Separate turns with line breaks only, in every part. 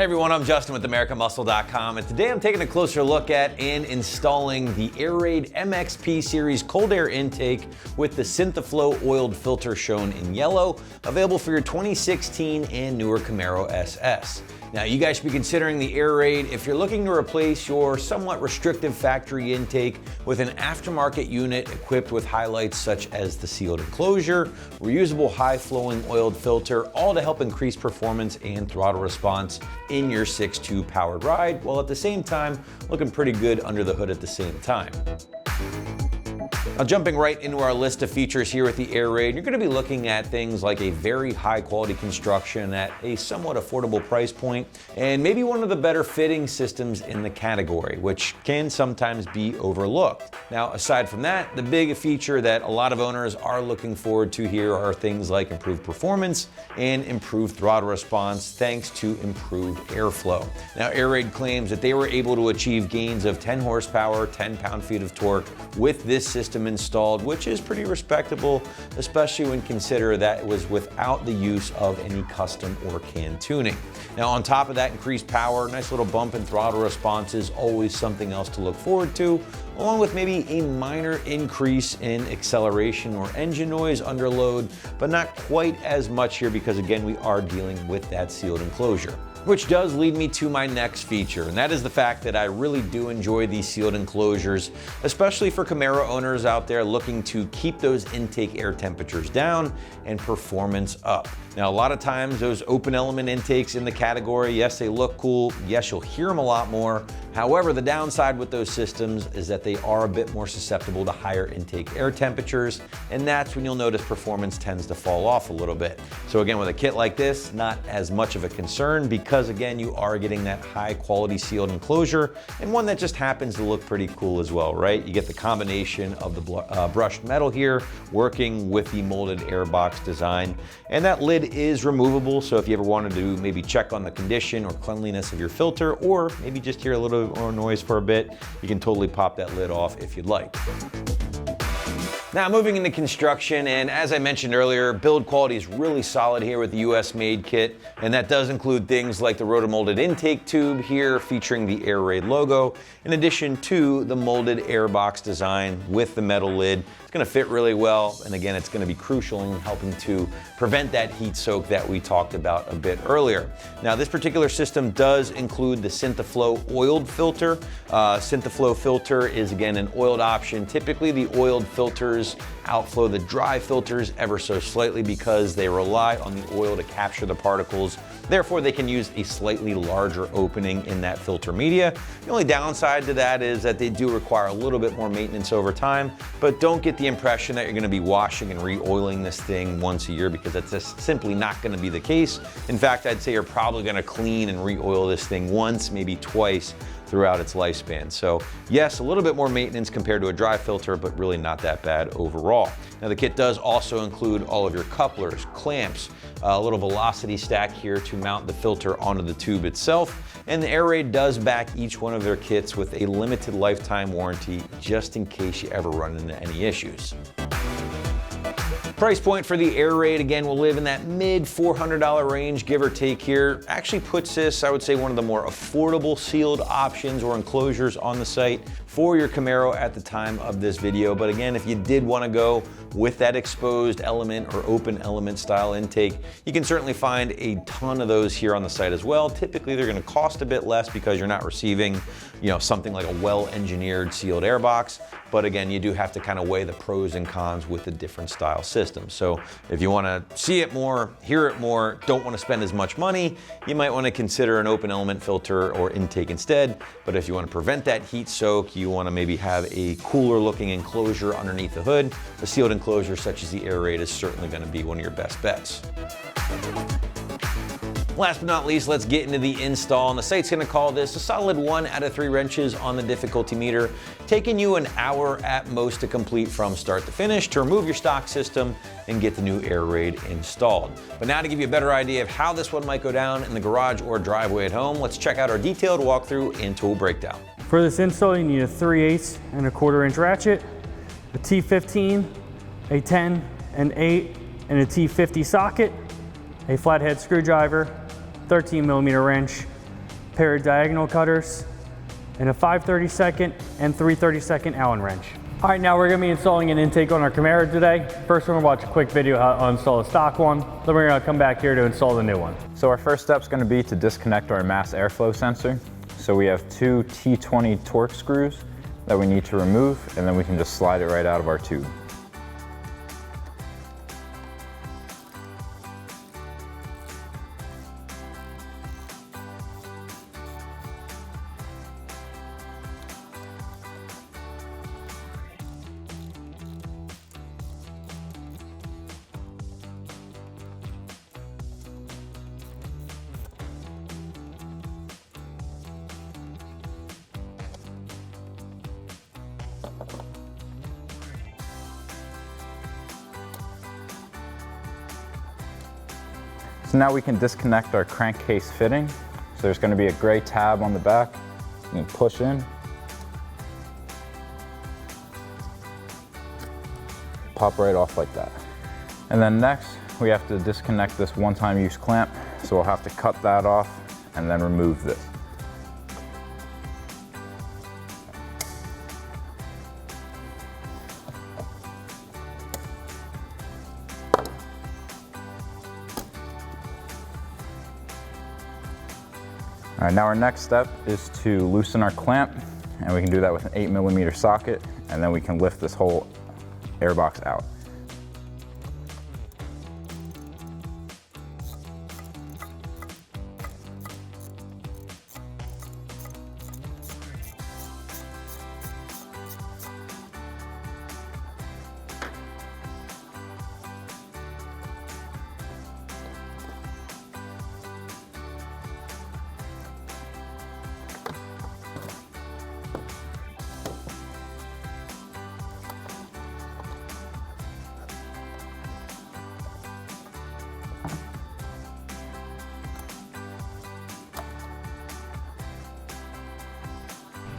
Hey everyone, I'm Justin with AmericanMuscle.com, and today I'm taking a closer look at and installing the Air Raid MXP Series cold air intake with the Synthaflow oiled filter shown in yellow, available for your 2016 and newer Camaro SS. Now, you guys should be considering the Air Raid if you're looking to replace your somewhat restrictive factory intake with an aftermarket unit equipped with highlights such as the sealed enclosure, reusable high-flowing oiled filter, all to help increase performance and throttle response in your 6.2 powered ride, while at the same time looking pretty good under the hood at the same time. Now, jumping right into our list of features here with the Air Raid, you're going to be looking at things like a very high quality construction at a somewhat affordable price point, and maybe one of the better fitting systems in the category, which can sometimes be overlooked. Now, aside from that, the big feature that a lot of owners are looking forward to here are things like improved performance and improved throttle response thanks to improved airflow. Now, Air Raid claims that they were able to achieve gains of 10 horsepower, 10 pound-feet of torque with this system installed, which is pretty respectable, especially when consider that it was without the use of any custom or can tuning. Now, on top of that increased power, nice little bump in throttle response is always something else to look forward to, along with maybe a minor increase in acceleration or engine noise under load, but not quite as much here because, again, we are dealing with that sealed enclosure. Which does lead me to my next feature, and that is the fact that I really do enjoy these sealed enclosures, especially for Camaro owners out there looking to keep those intake air temperatures down and performance up. Now, a lot of times those open element intakes in the category, yes, they look cool, yes, you'll hear them a lot more. However, the downside with those systems is that they are a bit more susceptible to higher intake air temperatures, and that's when you'll notice performance tends to fall off a little bit. So again, with a kit like this, not as much of a concern because again, you are getting that high quality sealed enclosure and one that just happens to look pretty cool as well, right? You get the combination of the brushed metal here working with the molded air box design, and that lid is removable. So if you ever wanted to maybe check on the condition or cleanliness of your filter, or maybe just hear a little more noise for a bit, you can totally pop that lid off if you'd like. Now, moving into construction, and as I mentioned earlier, build quality is really solid here with the US made kit, and that does include things like the rotomolded intake tube here featuring the Air Raid logo, in addition to the molded air box design with the metal lid. It's going to fit really well, and again, it's going to be crucial in helping to prevent that heat soak that we talked about a bit earlier. Now, this particular system does include the Synthaflow oiled filter. Synthaflow filter is again an oiled option. Typically, the oiled filters outflow the dry filters ever so slightly because they rely on the oil to capture the particles. Therefore, they can use a slightly larger opening in that filter media. The only downside to that is that they do require a little bit more maintenance over time, but don't get the impression that you're going to be washing and re-oiling this thing once a year, because that's just simply not going to be the case. In fact, I'd say you're probably going to clean and re-oil this thing once, maybe twice throughout its lifespan. So yes, a little bit more maintenance compared to a dry filter, but really not that bad overall. Now, the kit does also include all of your couplers, clamps, a little velocity stack here to mount the filter onto the tube itself, and the Air Raid does back each one of their kits with a limited lifetime warranty just in case you ever run into any issues. Price point for the Air Raid, again, will live in that mid $400 range, give or take here. Actually puts this, I would say, one of the more affordable sealed options or enclosures on the site for your Camaro at the time of this video. But again, if you did want to go with that exposed element or open element style intake, you can certainly find a ton of those here on the site as well. Typically, they're going to cost a bit less because you're not receiving, something like a well-engineered sealed air box. But again, you do have to kind of weigh the pros and cons with the different style systems. So if you want to see it more, hear it more, don't want to spend as much money, you might want to consider an open element filter or intake instead. But if you want to prevent that heat soak, you want to maybe have a cooler looking enclosure underneath the hood, a sealed enclosure such as the Air Raid is certainly going to be one of your best bets. Last but not least, let's get into the install. And the site's going to call this a solid 1 out of 3 wrenches on the difficulty meter, taking you an hour at most to complete from start to finish to remove your stock system and get the new Air Raid installed. But now, to give you a better idea of how this one might go down in the garage or driveway at home, let's check out our detailed walkthrough and tool breakdown.
For this install, you need a 3/8 and a 1/4 inch ratchet, a T15, a 10, an 8, and a T50 socket, a flathead screwdriver, 13mm wrench, pair of diagonal cutters, and a 5/32 and 3/32 Allen wrench. All right, now we're gonna be installing an intake on our Camaro today. First, we're gonna watch a quick video how to uninstall a stock one. Then we're gonna come back here to install the new one.
So our first step is gonna be to disconnect our mass airflow sensor. So we have 2 T20 Torx screws that we need to remove, and then we can just slide it right out of our tube. So now we can disconnect our crankcase fitting. So there's going to be a gray tab on the back. You can push in, pop right off like that. And then next, we have to disconnect this one-time use clamp. So we'll have to cut that off and then remove this. All right, now our next step is to loosen our clamp, and we can do that with an 8mm socket, and then we can lift this whole airbox out.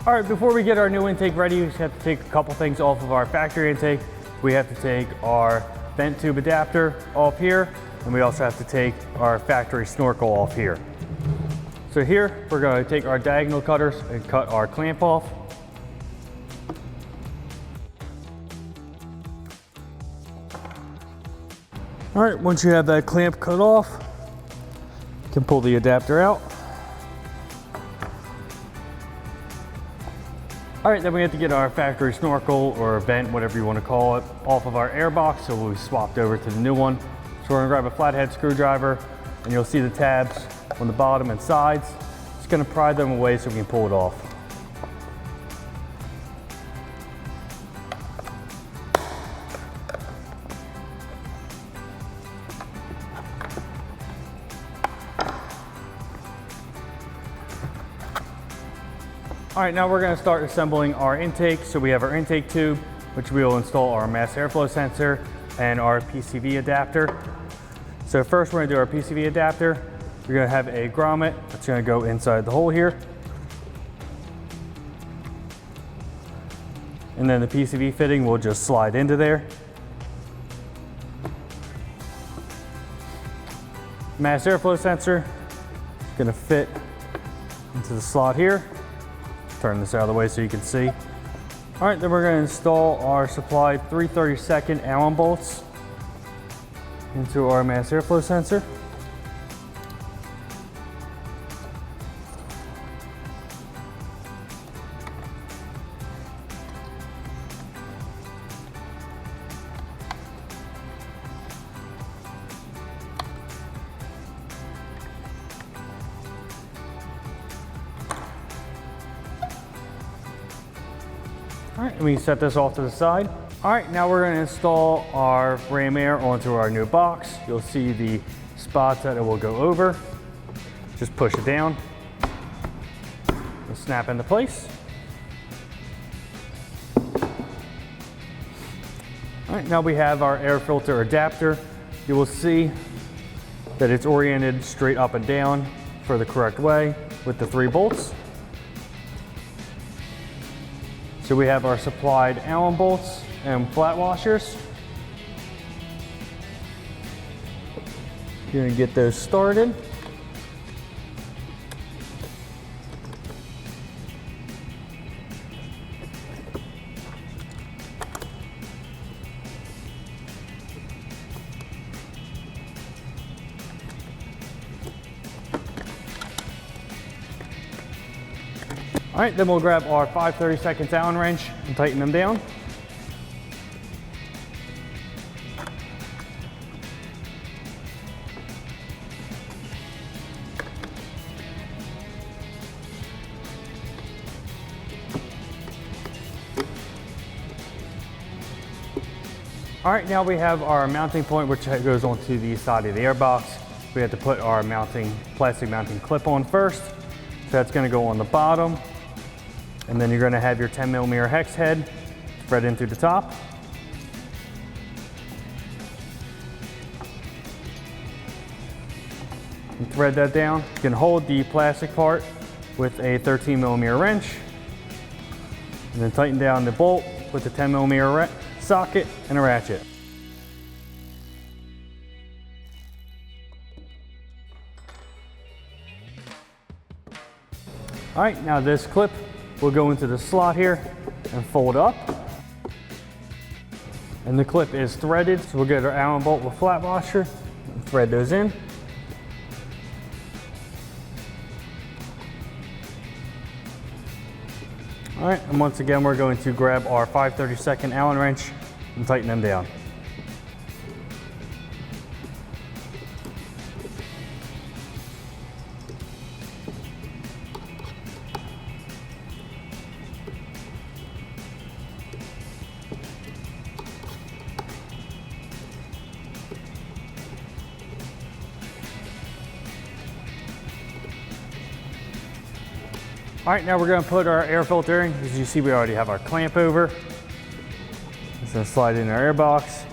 All right, before we get our new intake ready, we just have to take a couple things off of our factory intake. We have to take our vent tube adapter off here, and we also have to take our factory snorkel off here. So here, we're going to take our diagonal cutters and cut our clamp off. All right, once you have that clamp cut off, you can pull the adapter out. All right, then we have to get our factory snorkel or vent, whatever you want to call it, off of our airbox, so we swapped over to the new one. So we're gonna grab a flathead screwdriver, and you'll see the tabs on the bottom and sides. Just gonna pry them away so we can pull it off. All right, now we're going to start assembling our intake. So we have our intake tube, which we will install our mass airflow sensor and our PCV adapter. So first we're going to do our PCV adapter. We're going to have a grommet that's going to go inside the hole here. And then the PCV fitting will just slide into there. Mass airflow sensor is going to fit into the slot here. Turn this out of the way so you can see. All right, then we're going to install our supplied 3/32 Allen bolts into our mass airflow sensor. All right, we set this off to the side. All right, now we're going to install our ram air onto our new box. You'll see the spots that it will go over. Just push it down. It'll snap into place. All right, now we have our air filter adapter. You will see that it's oriented straight up and down for the correct way with the 3 bolts. So we have our supplied Allen bolts and flat washers. You're gonna get those started. All right, then we'll grab our 5/32 Allen wrench and tighten them down. All right, now we have our mounting point, which goes onto the side of the airbox. We have to put our plastic mounting clip on first. So that's gonna go on the bottom. And then you're gonna have your 10mm hex head thread in through the top. And thread that down. You can hold the plastic part with a 13mm wrench. And then tighten down the bolt with the 10mm socket and a ratchet. All right, now this clip will go into the slot here and fold up. And the clip is threaded, so we'll get our Allen bolt with flat washer and thread those in. All right, and once again, we're going to grab our 5/32 Allen wrench and tighten them down. All right, now we're gonna put our air filter in. As you see, we already have our clamp over. It's gonna slide in our air box.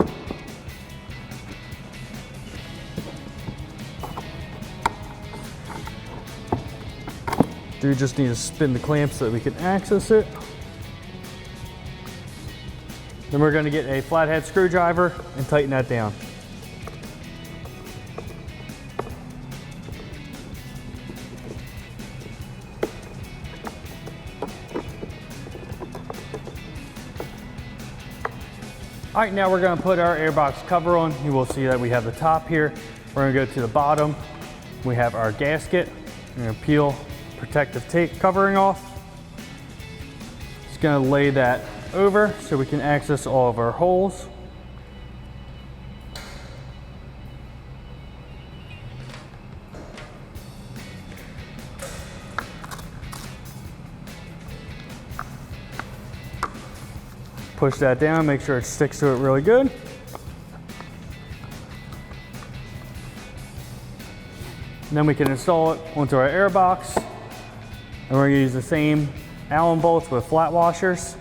Do just need to spin the clamp so that we can access it. Then we're gonna get a flathead screwdriver and tighten that down. All right, now we're gonna put our airbox cover on. You will see that we have the top here. We're gonna go to the bottom. We have our gasket. We're gonna peel protective tape covering off. Just gonna lay that over so we can access all of our holes. Push that down, make sure it sticks to it really good. And then we can install it onto our airbox. And we're gonna use the same Allen bolts with flat washers.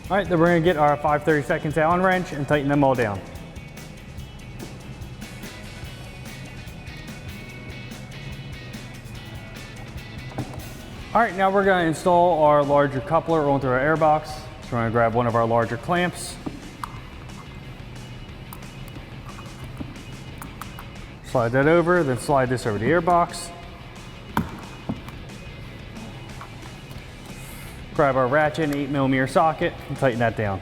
All right, then we're gonna get our 5/32 Allen wrench and tighten them all down. All right, now we're gonna install our larger coupler onto our airbox. So we're gonna grab one of our larger clamps. Slide that over, then slide this over the airbox. Grab our ratchet and 8mm socket and tighten that down.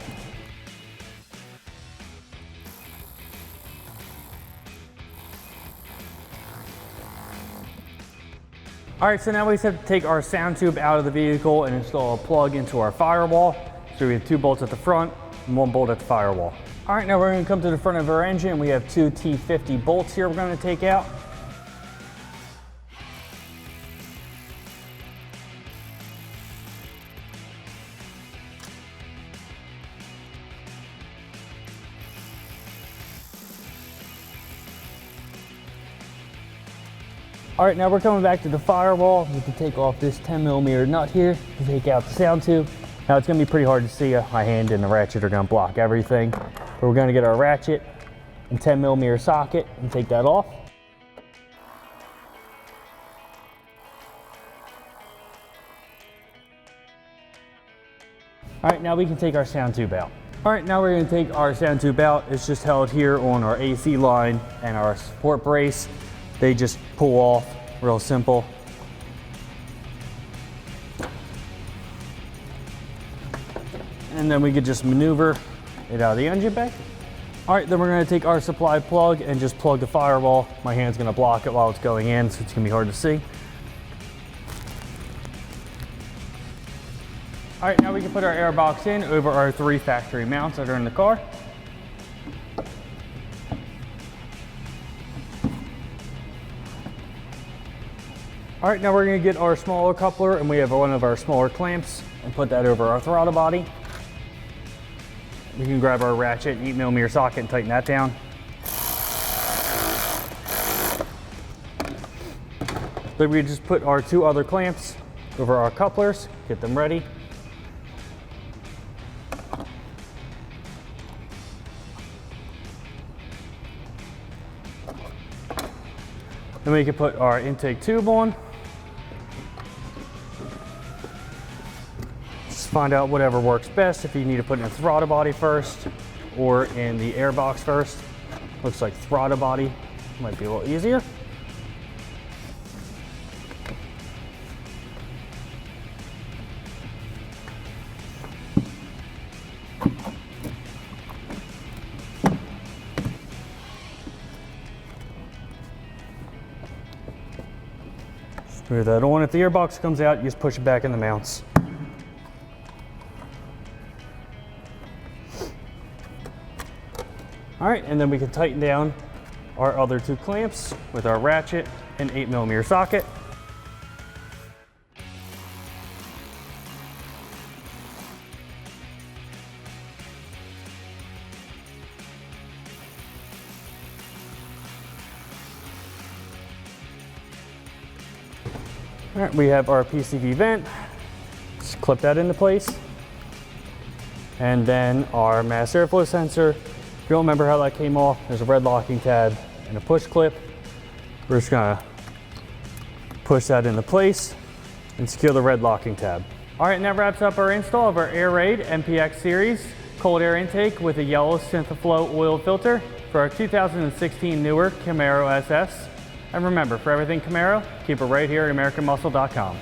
All right, so now we just have to take our sound tube out of the vehicle and install a plug into our firewall. So we have 2 bolts at the front and 1 bolt at the firewall. All right, now we're gonna come to the front of our engine. We have 2 T50 bolts here we're gonna take out. All right, now we're coming back to the firewall. We can take off this 10mm nut here to take out the sound tube. Now it's gonna be pretty hard to see. My hand and the ratchet are gonna block everything. But we're gonna get our ratchet and 10mm socket and take that off. All right, now we can take our sound tube out. All right, now we're gonna take our sound tube out. It's just held here on our AC line and our support brace. They just pull off, real simple. And then we could just maneuver it out of the engine bay. All right, then we're gonna take our supply plug and just plug the firewall. My hand's gonna block it while it's going in, so it's gonna be hard to see. All right, now we can put our air box in over our 3 factory mounts that are in the car. All right, now we're gonna get our smaller coupler, and we have one of our smaller clamps and put that over our throttle body. We can grab our ratchet and 8mm socket and tighten that down. Then we just put our 2 other clamps over our couplers, get them ready. Then we can put our intake tube on. Just find out whatever works best, if you need to put in the throttle body first or in the air box first. Looks like throttle body might be a little easier. Move that on. If the airbox comes out, you just push it back in the mounts. All right, and then we can tighten down our other 2 clamps with our ratchet and 8mm socket. All right, we have our PCV vent. Just clip that into place. And then our mass airflow sensor. If you don't remember how that came off, there's a red locking tab and a push clip. We're just gonna push that into place and secure the red locking tab. All right, and that wraps up our install of our Air Raid MPX series cold air intake with a yellow Synthaflow oil filter for our 2016 newer Camaro SS. And remember, for everything Camaro, keep it right here at AmericanMuscle.com.